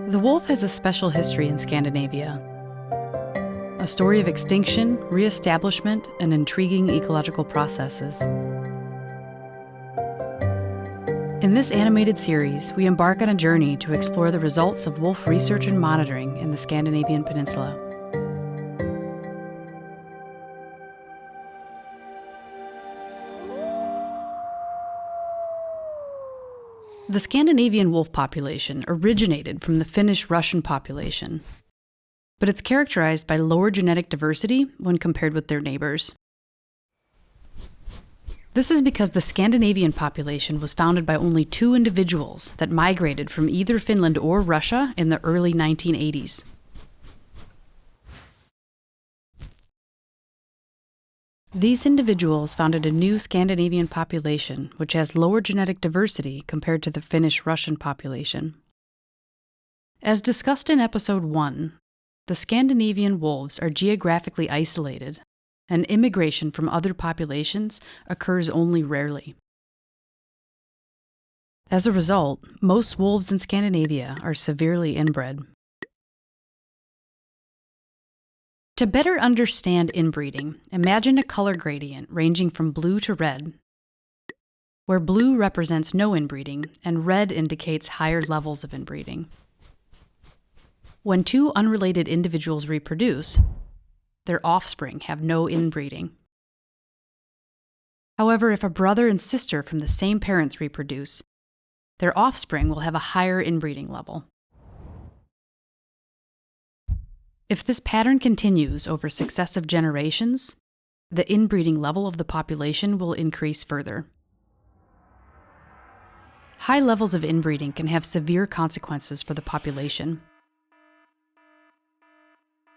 The wolf has a special history in Scandinavia. A story of extinction, re-establishment, and intriguing ecological processes. In this animated series, we embark on a journey to explore the results of wolf research and monitoring in the Scandinavian Peninsula. The Scandinavian wolf population originated from the Finnish-Russian population, but it's characterized by lower genetic diversity when compared with their neighbors. This is because the Scandinavian population was founded by only 2 individuals that migrated from either Finland or Russia in the early 1980s. These individuals founded a new Scandinavian population which has lower genetic diversity compared to the Finnish-Russian population. As discussed in Episode 1, the Scandinavian wolves are geographically isolated, and immigration from other populations occurs only rarely. As a result, most wolves in Scandinavia are severely inbred. To better understand inbreeding, imagine a color gradient ranging from blue to red, where blue represents no inbreeding and red indicates higher levels of inbreeding. When 2 unrelated individuals reproduce, their offspring have no inbreeding. However, if a brother and sister from the same parents reproduce, their offspring will have a higher inbreeding level. If this pattern continues over successive generations, the inbreeding level of the population will increase further. High levels of inbreeding can have severe consequences for the population.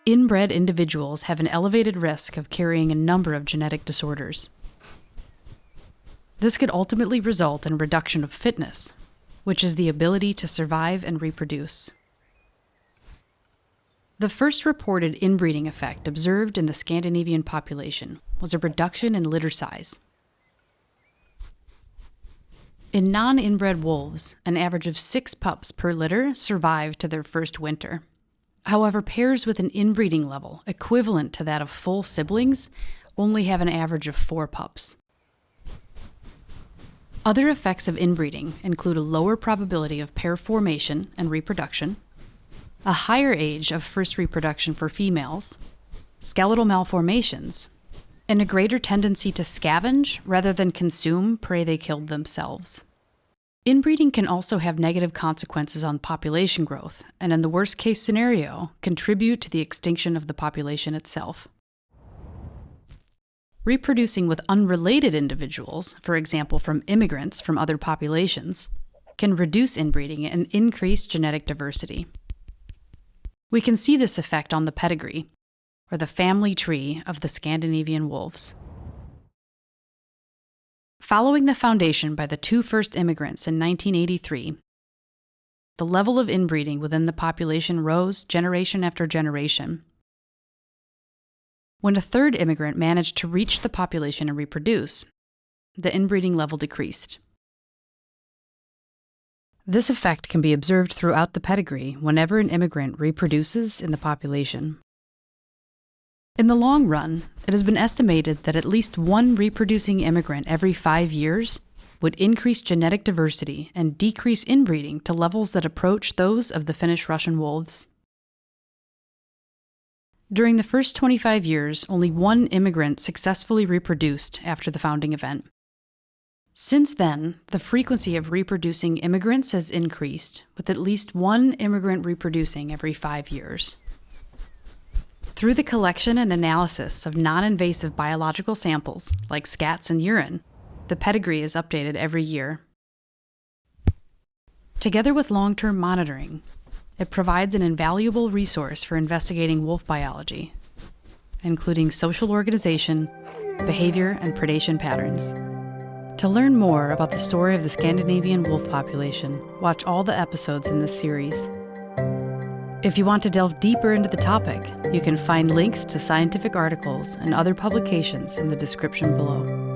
Inbred individuals have an elevated risk of carrying a number of genetic disorders. This could ultimately result in a reduction of fitness, which is the ability to survive and reproduce. The first reported inbreeding effect observed in the Scandinavian population was a reduction in litter size. In non-inbred wolves, an average of 6 pups per litter survived to their first winter. However, pairs with an inbreeding level equivalent to that of full siblings only have an average of 4 pups. Other effects of inbreeding include a lower probability of pair formation and reproduction, a higher age of first reproduction for females, skeletal malformations, and a greater tendency to scavenge rather than consume prey they killed themselves. Inbreeding can also have negative consequences on population growth, and in the worst-case scenario, contribute to the extinction of the population itself. Reproducing with unrelated individuals, for example from immigrants from other populations, can reduce inbreeding and increase genetic diversity. We can see this effect on the pedigree, or the family tree of the Scandinavian wolves. Following the foundation by the 2 first immigrants in 1983, the level of inbreeding within the population rose generation after generation. When a 3rd immigrant managed to reach the population and reproduce, the inbreeding level decreased. This effect can be observed throughout the pedigree whenever an immigrant reproduces in the population. In the long run, it has been estimated that at least 1 reproducing immigrant every 5 years would increase genetic diversity and decrease inbreeding to levels that approach those of the Finnish-Russian wolves. During the first 25 years, only 1 immigrant successfully reproduced after the founding event. Since then, the frequency of reproducing immigrants has increased, with at least 1 immigrant reproducing every 5 years. Through the collection and analysis of non-invasive biological samples, like scats and urine, the pedigree is updated every year. Together with long-term monitoring, it provides an invaluable resource for investigating wolf biology, including social organization, behavior, and predation patterns. To learn more about the story of the Scandinavian wolf population, watch all the episodes in this series. If you want to delve deeper into the topic, you can find links to scientific articles and other publications in the description below.